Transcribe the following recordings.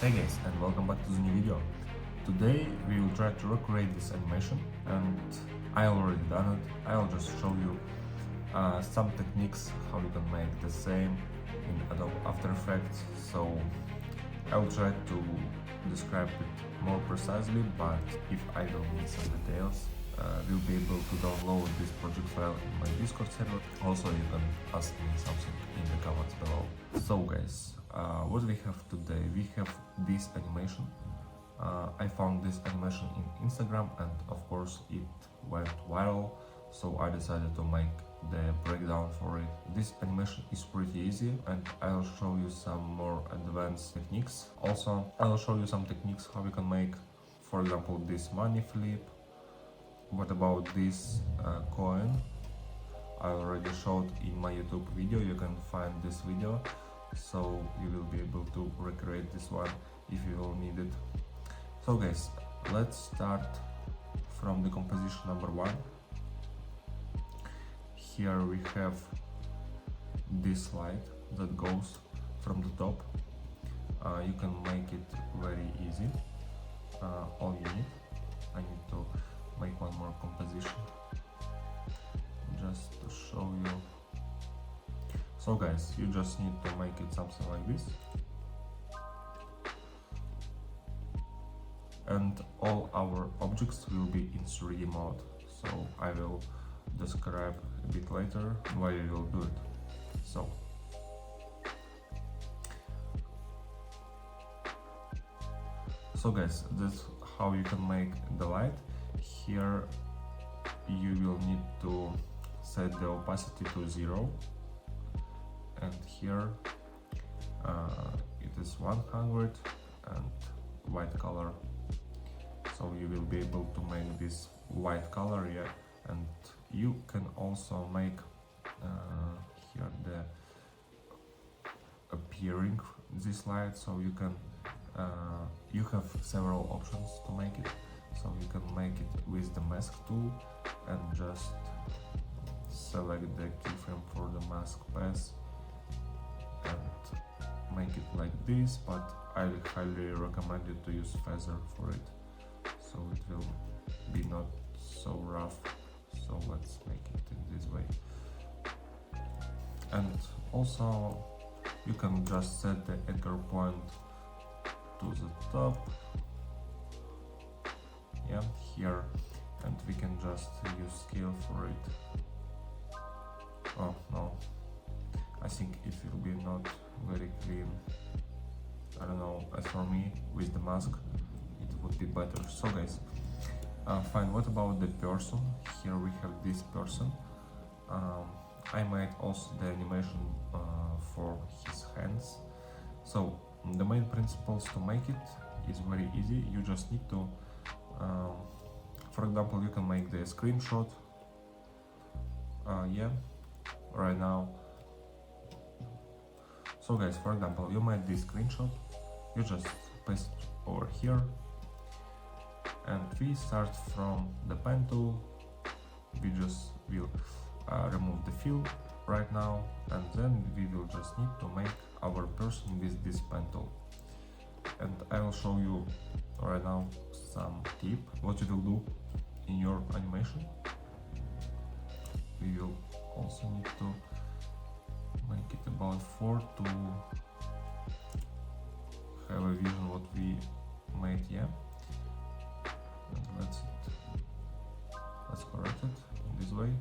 Hey guys, and welcome back to the new video. Today we will try to recreate this animation, and I already done it. I'll just show you some techniques how you can make the same in Adobe After Effects. So I will try to describe it more precisely, but if I will need some details, you'll be able to download this project file in my Discord server. Also, you can ask me something in the comments below. So guys, what we have today, we have this animation. I found this animation in Instagram, and of course it went viral, so I decided to make the breakdown for it. This animation is pretty easy, and I'll show you some more advanced techniques. Also, I'll show you some techniques how you can make, for example, this money flip. What about this coin? I already showed in my YouTube video. You can find this video, so you will be able to recreate this one if you will need it. So guys, let's start from the composition number 1. Here we have this slide that goes from the top. You can make it very easy. All you need, I need to make one more composition just to show you. So guys, you just need to make it something like this, and all our objects will be in 3D mode. So I will describe a bit later why you will do it. So guys, that's how you can make the light. Here you will need to set the opacity to 0, and here it is 100 and white color. So you will be able to make this white color, yeah. And you can also make here the appearing this light. So you can you have several options to make it. So you can make it with the mask tool and just select the keyframe for the mask pass and make it like this, but I highly recommend you to use feather for it, so it will be not so rough. So let's make it in this way. And also you can just set the anchor point to the top, yeah, here, and we can just use scale for it. Oh no, I think it will be not very clean. I don't know, as for me, with the mask it would be better. So guys, fine, what about the person? Here we have this person. I made also the animation for his hands. So the main principles to make it is very easy. You just need to for example, you can make the screenshot, yeah, right now. So guys, for example, you made this screenshot, you just paste it over here, and we start from the pen tool. We just will remove the fill right now, and then we will just need to make our person with this pen tool. And I will show you right now some tip what you will do in your animation. We will also need to make it about 4 to have a vision what we made, yeah. And let's correct it in this way.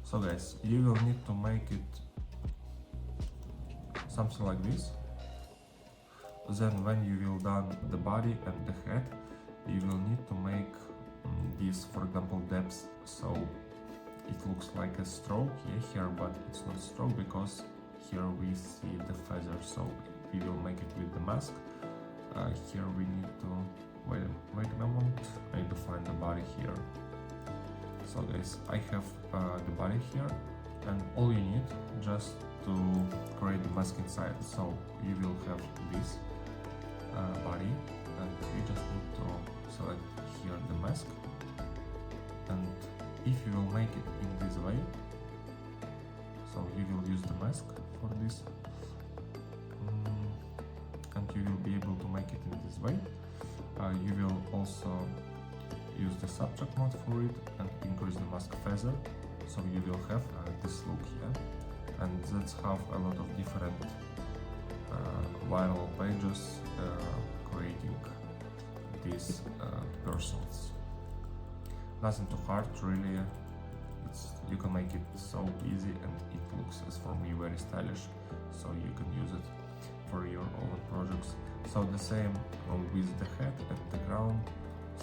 So guys, you will need to make it something like this. Then when you will done the body and the head, you will need to make this, for example, depth. So it looks like a stroke, yeah, here, but it's not stroke because here we see the feather. So we will make it with the mask. Here we need to wait a moment. I need to find the body here. So guys, I have the body here, and all you need just to create the mask inside. So you will have this body, and you just need to select here the mask. And if you will make it in this way, so you will use the mask for this, this way. You will also use the subtract mode for it and increase the mask feather, so you will have this look here. And that's how a lot of different viral pages creating these persons. Nothing too hard, really. You can make it so easy, and it looks, as for me, very stylish, so you can use it for your own projects. So the same with the head and the crown,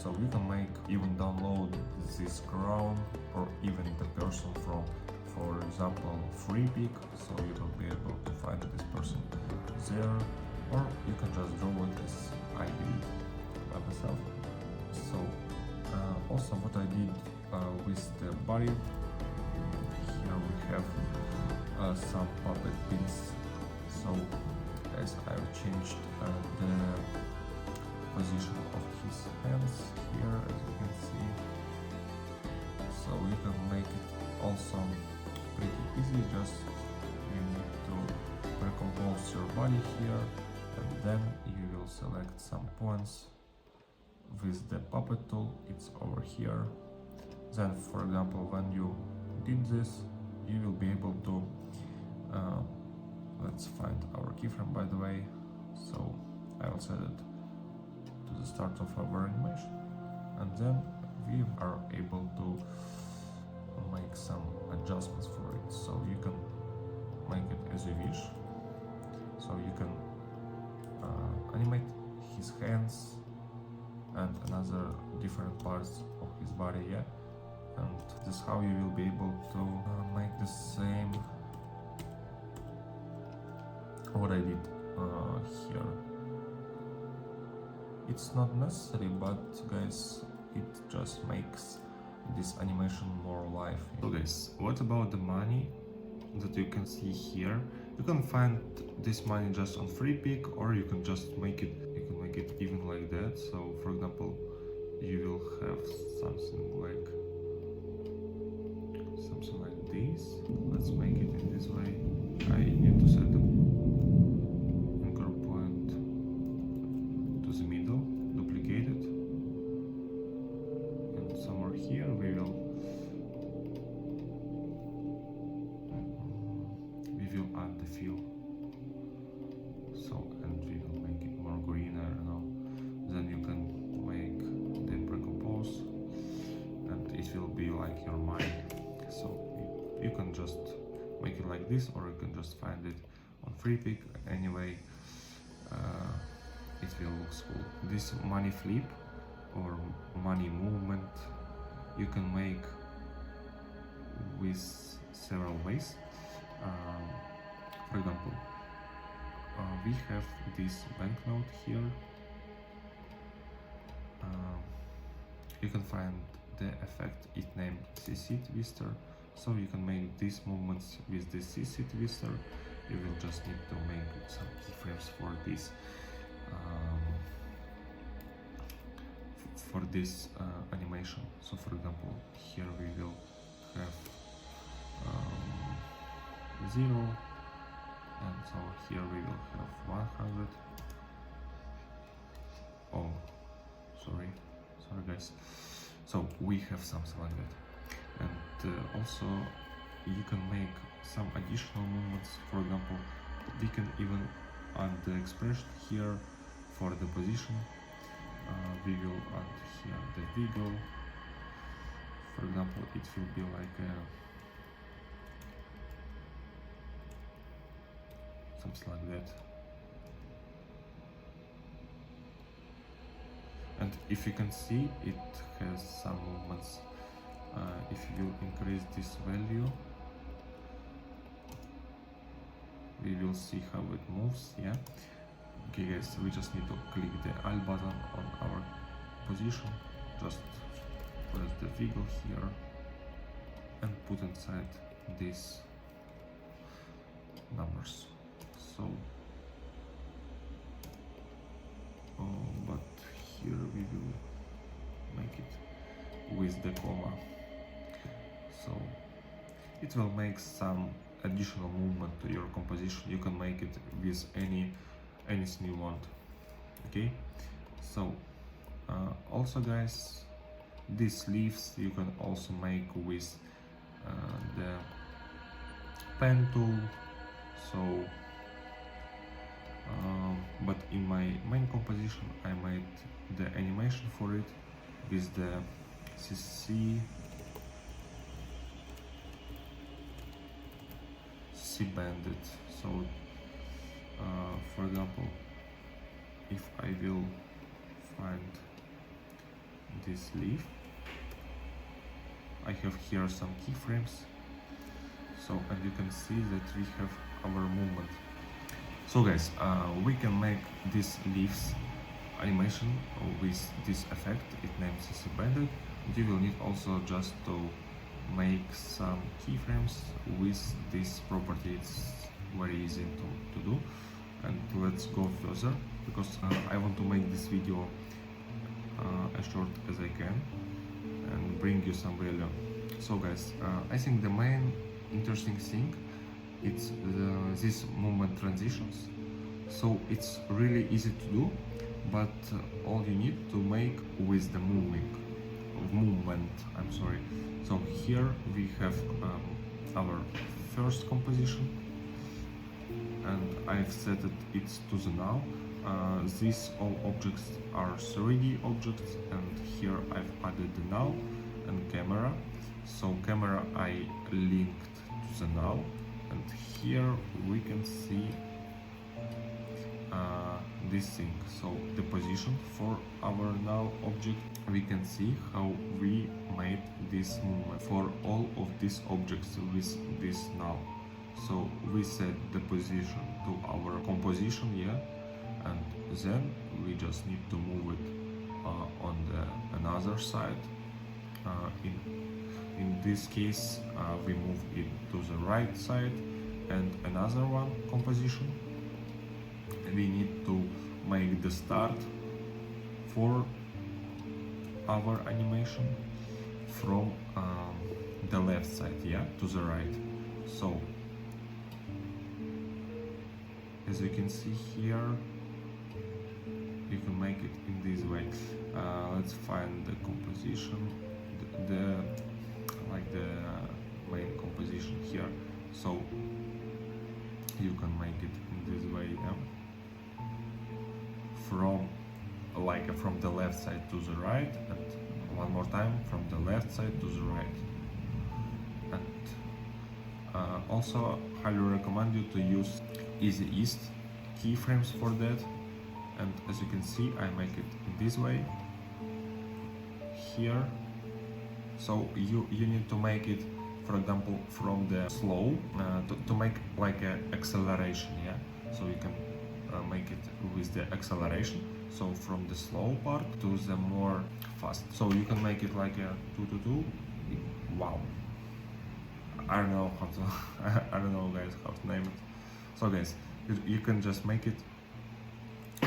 so you can make, even download this crown or even the person from, for example, FreePic, so you will be able to find this person there, or you can just draw it as I did by myself. So also what I did with the body, here we have some puppet pins. So as I've changed the position of his hands here, as you can see, so you can make it also pretty easy. Just you need to recompose your body here, and then you will select some points with the puppet tool. It's over here. Then, for example, when you did this, you will be able to let's find our keyframe, by the way. So I will set it to the start of our animation, and then we are able to make some adjustments for it. So you can make it as you wish. So you can animate his hands and another different parts of his body, yeah. And this is how you will be able to make the same what I did here. It's not necessary, but guys, it just makes this animation more live. So guys, what about the money that you can see here? You can find this money just on FreePic, or you can just make it, even like that. So for example, you will have something like this. Let's make it in this way. I need to set the anchor point to the middle, duplicate it, and somewhere here we will add the fill. So, and we will make it more greener, you know. Then you can make the recompose, and it will be like your mind. So you can just make it like this, or you can just find it on FreePic. Anyway, it will look cool. This money flip or money movement you can make with several ways. For example, we have this banknote here. You can find the effect, it named CC Twister. So you can make these movements with the CC Twister. You will just need to make some keyframes for this animation. So for example, here we will have 0, and so here we will have 100. Oh, sorry guys. So we have something like that. And also you can make some additional movements. For example, we can even add the expression here for the position. We will add here the wiggle. For example, it will be like something like that. And if you can see, it has some movements. If you increase this value, we will see how it moves. Yeah. Okay guys, we just need to click the Alt button on our position, just press the wiggle here and put inside these numbers. So but here we will make it with the comma, so it will make some additional movement to your composition. You can make it with anything you want. Okay, So also guys, these leaves you can also make with the pen tool. So but in my main composition I made the animation for it with the CC banded. So for example, if I will find this leaf, I have here some keyframes. So and you can see that we have our movement. So guys, we can make this leaves animation with this effect. It names CC banded. You will need also just to make some keyframes with this property. It's very easy to do. And let's go further, because I want to make this video as short as I can and bring you some value. So guys, I think the main interesting thing it's these movement transitions. So it's really easy to do, but all you need to make with the movement. I'm sorry. So here we have our first composition, and I've set it to the now. These all objects are 3D objects, and here I've added the now and camera. So camera I linked to the now, and here we can see this thing. So the position for our now object, we can see how we made this movement for all of these objects with this now. So we set the position to our composition, yeah, and then we just need to move it on the another side. In this case, we move it to the right side, and another one composition. We need to make the start for our animation from the left side, yeah, to the right. So as you can see here, you can make it in this way. Let's find the composition, the main composition here. So you can make it in this way, yeah? From the left side to the right, and one more time from the left side to the right. And also highly recommend you to use Easy East keyframes for that. And as you can see, I make it in this way here. So you need to make it, for example, from the slow to make like an acceleration, yeah. So you can make it with the acceleration. So from the slow part to the more fast. So you can make it like a 2 Wow. I don't know how to. I don't know, guys, how to name it. So guys, you can just make it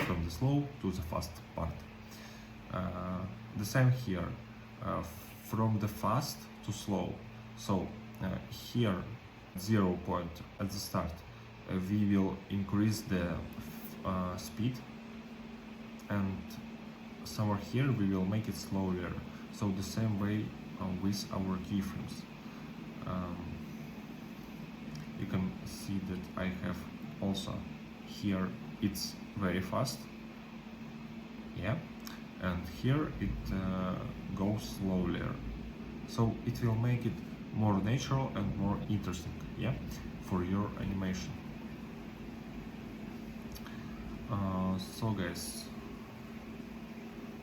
from the slow to the fast part. The same here, from the fast to slow. So here, 0 point at the start, we will increase the speed, and somewhere here we will make it slower. So the same way with our keyframes. You can see that I have also here it's very fast, yeah, and here it goes slower. So it will make it more natural and more interesting, yeah, for your animation. So guys,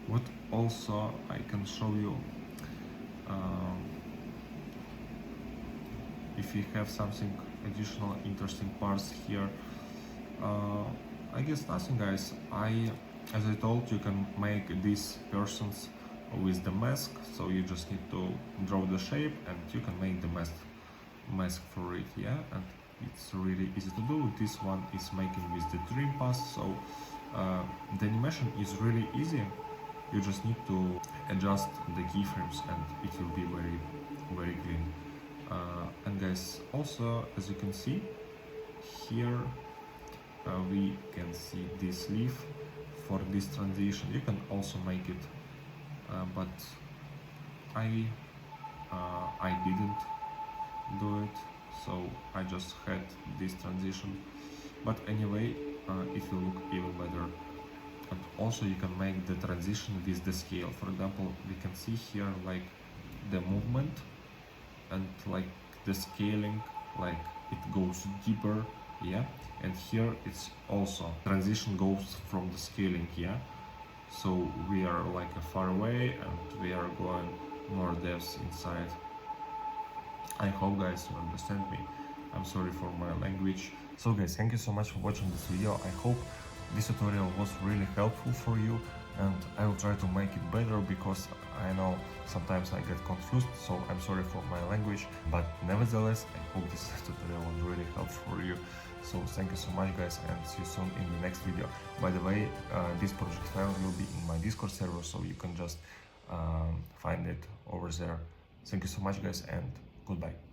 what also I can show you, if you have something additional interesting parts here, I guess nothing, guys. As I told, you can make these persons with the mask, so you just need to draw the shape and you can make the mask for it, yeah, and it's really easy to do. This one is making with the trim pass, so the animation is really easy. You just need to adjust the keyframes and it will be very, very clean. And guys, also as you can see here, we can see this leaf for this transition. You can also make it, but I didn't do it, so I just had this transition. But anyway, it will look even better. And also you can make the transition with the scale. For example, we can see here like the movement and like the scaling, like it goes deeper, yeah, and here it's also transition goes from the scaling, yeah, so we are like far away and we are going more depths inside. I hope guys you understand me. I'm sorry for my language. So guys, thank you so much for watching this video. I hope this tutorial was really helpful for you, and I will try to make it better because I know sometimes I get confused, so I'm sorry for my language, but nevertheless I hope this tutorial was really helpful for you. So thank you so much guys, and see you soon in the next video. By the way, this project file will be in my Discord server, so you can just find it over there. Thank you so much guys, and goodbye.